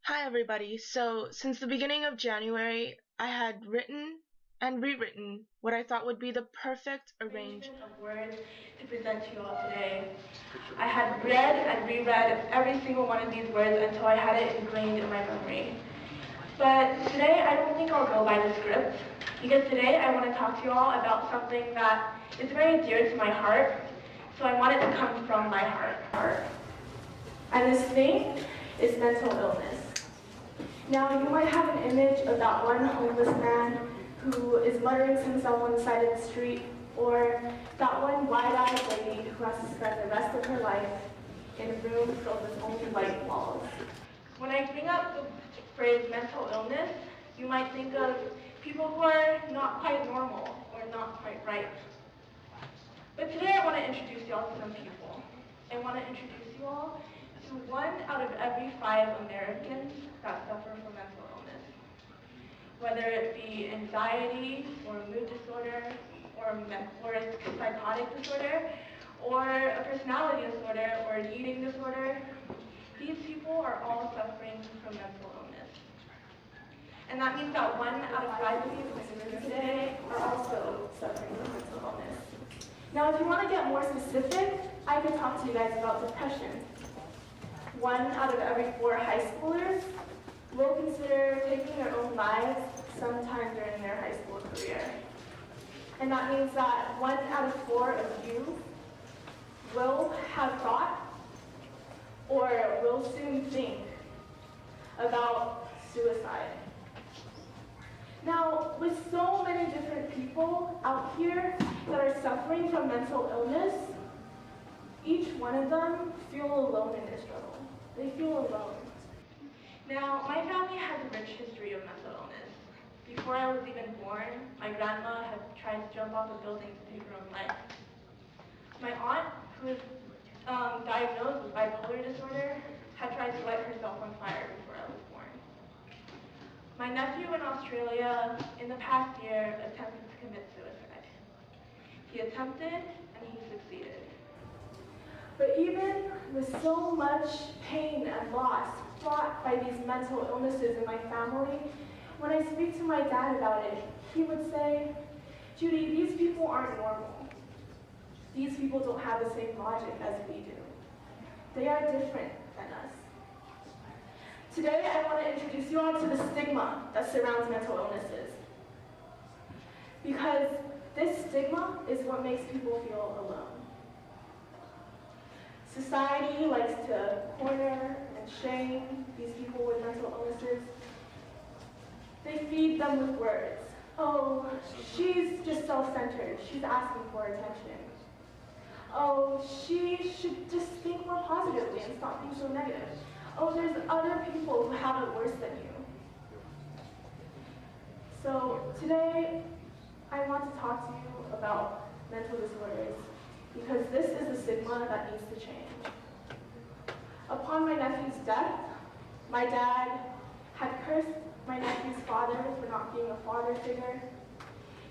Hi everybody. So, since the beginning of January, I had written and rewritten what I thought would be the perfect arrangement of words to present to you all today. I had read and reread every single one of these words until I had it ingrained in my memory. But today I don't think I'll go by the script, because today I want to talk to you all about something that is very dear to my heart, so I want it to come from my heart. And this thing is mental illness. Now, you might have an image of that one homeless man who is muttering to himself on the side of the street, or that one wide-eyed lady who has to spend the rest of her life in a room filled with only white walls. When I bring up the phrase mental illness, you might think of people who are not quite normal or not quite right. But today I want to introduce you all to some people. I want to introduce you all to 1 out of every 5 Americans that suffer from mental illness. Whether it be anxiety or mood disorder or a psychotic disorder or a personality disorder or an eating disorder, these people are all suffering from mental illness. And that means that 1 out of 5 of you listeners today are also suffering from mental illness. Now, if you want to get more specific, I can talk to you guys about depression. 1 out of every 4 high schoolers will consider taking their own lives sometime during their high school career. And that means that 1 out of 4 of you will have thought or will soon think about suicide. Now, with so many different people out here that are suffering from mental illness, each one of them feel alone in their struggle. They feel alone. Now, my family has a rich history of mental illness. Before I was even born, my grandma had tried to jump off a building to take her own life. My aunt, who was diagnosed with bipolar disorder, had tried to light herself on fire before I was born. My nephew in Australia, in the past year, attempted to commit suicide. He attempted and he succeeded. But even with so much pain and loss brought by these mental illnesses in my family, when I speak to my dad about it, he would say, "Judy, these people aren't normal. These people don't have the same logic as we do. They are different than us." Today, I want to introduce you all to the stigma that surrounds mental illnesses. Because this stigma is what makes people feel alone. Society likes to corner and shame these people with mental illnesses. They feed them with words. "Oh, she's just self-centered. She's asking for attention. Oh, she should just think more positively and stop being so negative. Oh, there's other people who have it worse than you." So today, I want to talk to you about mental disorders, because this is a stigma that needs to change. Upon my nephew's death, my dad had cursed my nephew's father for not being a father figure.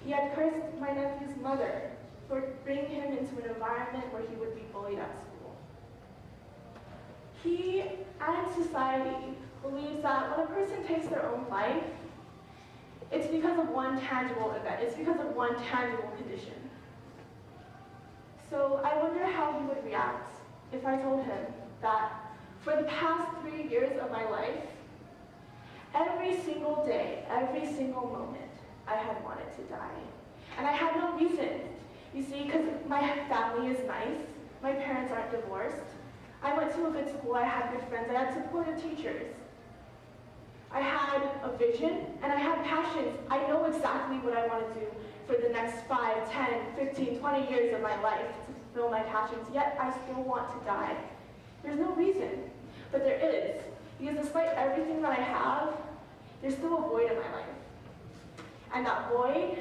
He had cursed my nephew's mother for bringing him into an environment where he would be bullied at school. He and society believes that when a person takes their own life, it's because of one tangible event. It's because of one tangible condition. So I wonder how he would react if I told him that for the past 3 years of my life, every single day, every single moment, I had wanted to die. And I had no reason. You see, because my family is nice, my parents aren't divorced, I went to a good school, I had good friends, I had supportive teachers. I had a vision, and I had passions. I know exactly what I want to do for the next 5, 10, 15, 20 years of my life to fulfill my passions, yet I still want to die. There's no reason, but there is. Because despite everything that I have, there's still a void in my life. And that void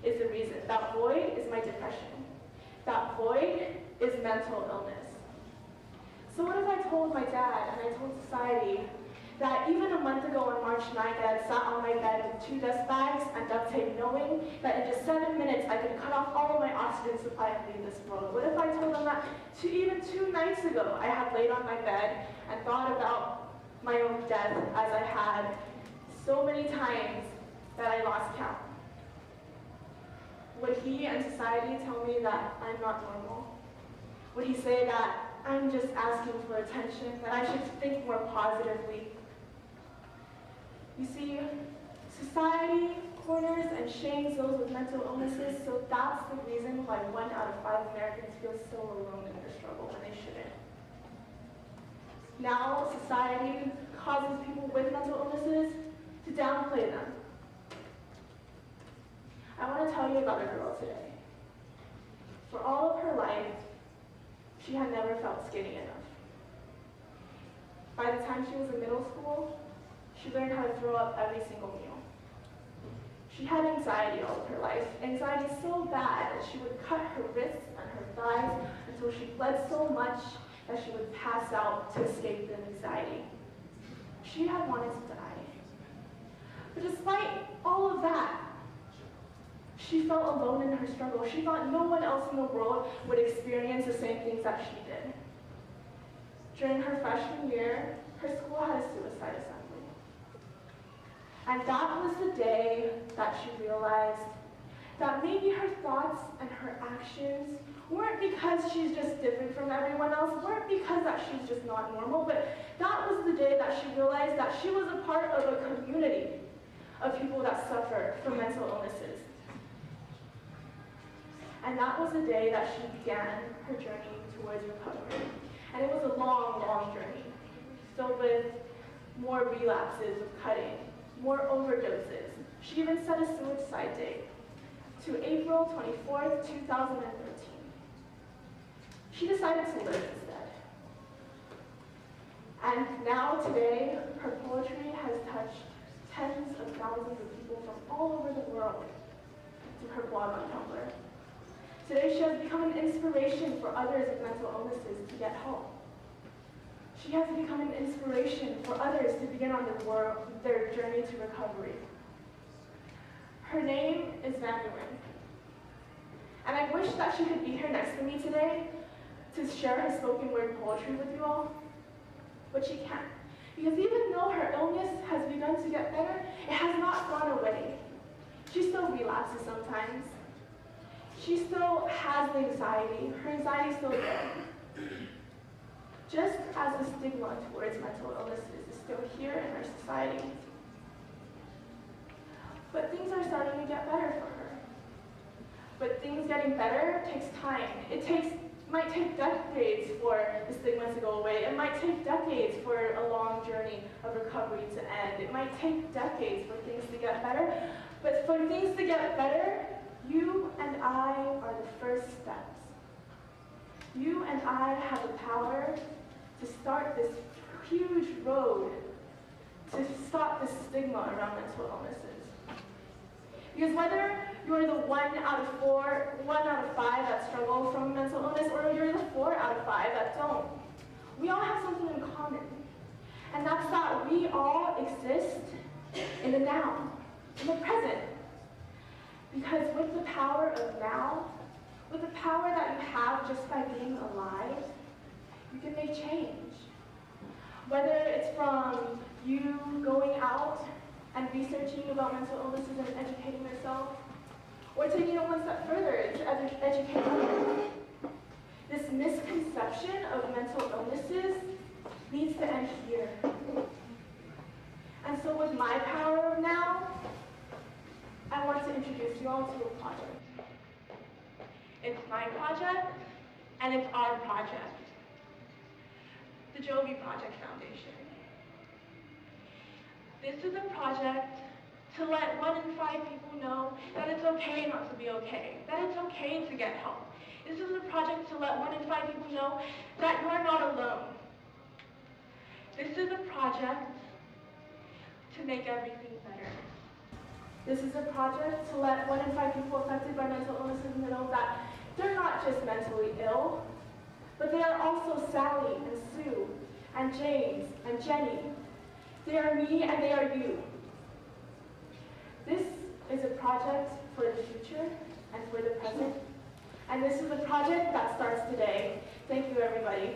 is the reason. That void is my depression. That void is mental illness. So what if I told my dad and I told society that even a month ago on March 9th, I had sat on my bed with 2 dust bags and duct tape, knowing that in just 7 minutes I could cut off all of my oxygen supply and leave this world? What if I told them that even 2 nights ago I had laid on my bed and thought about my own death, as I had so many times that I lost count? Would he and society tell me that I'm not normal? Would he say that I'm just asking for attention, that I should think more positively? You see, society corners and shames those with mental illnesses, so that's the reason why 1 out of 5 Americans feel so alone in their struggle when they shouldn't. Now, society causes people with mental illnesses to downplay them. I want to tell you about a girl today. For all of her life, she had never felt skinny enough. By the time she was in middle school, she learned how to throw up every single meal. She had anxiety all of her life, anxiety so bad that she would cut her wrists and her thighs until she bled so much that she would pass out to escape the anxiety. She had wanted to die. But despite all of that, she felt alone in her struggle. She thought no one else in the world would experience the same things that she did. During her freshman year, her school had a suicide assembly. And that was the day that she realized that maybe her thoughts and her actions weren't because she's just different from everyone else, weren't because that she's just not normal, but that was the day that she realized that she was a part of a community of people that suffer from mental illnesses. And that was the day that she began her journey towards recovery. And it was a long, long journey, filled with more relapses of cutting, more overdoses. She even set a suicide date to April 24th, 2013. She decided to live instead. And now today, her poetry has touched tens of thousands of people from all over the world through her blog on Tumblr. Today, she has become an inspiration for others with mental illnesses to get help. She has become an inspiration for others to begin on their journey to recovery. Her name is Van Nguyen. And I wish that she could be here next to me today to share her spoken word poetry with you all, but she can't. Because even though her illness has begun to get better, it has not gone away. She still relapses sometimes. She still has the anxiety. Her anxiety is still there. Just as the stigma towards mental illnesses is still here in our society. But things are starting to get better for her. But things getting better takes time. Might take decades for the stigma to go away. It might take decades for a long journey of recovery to end. It might take decades for things to get better. But for things to get better, you and I are the first steps. You and I have the power to start this huge road to stop the stigma around mental illnesses. Because whether you're the 1 out of 5 that struggle from mental illness, or you're the 4 out of 5 that don't, we all have something in common. And that's that we all exist in the now, in the present. Because with the power of now, with the power that you have just by being alive, you can make change. Whether it's from you going out and researching about mental illnesses and educating yourself, or taking it one step further to educate others. This misconception of mental illnesses needs to end here. And so with my power of now, I want to introduce you all to a project. It's my project, and it's our project. The Jovi Project Foundation. This is a project to let 1 in 5 people know that it's okay not to be okay, that it's okay to get help. This is a project to let 1 in 5 people know that you're not alone. This is a project to make everything better. This is a project to let 1 in 5 people affected by mental illnesses know that they're not just mentally ill, but they are also Sally and Sue and James and Jenny. They are me and they are you. This is a project for the future and for the present. And this is a project that starts today. Thank you, everybody.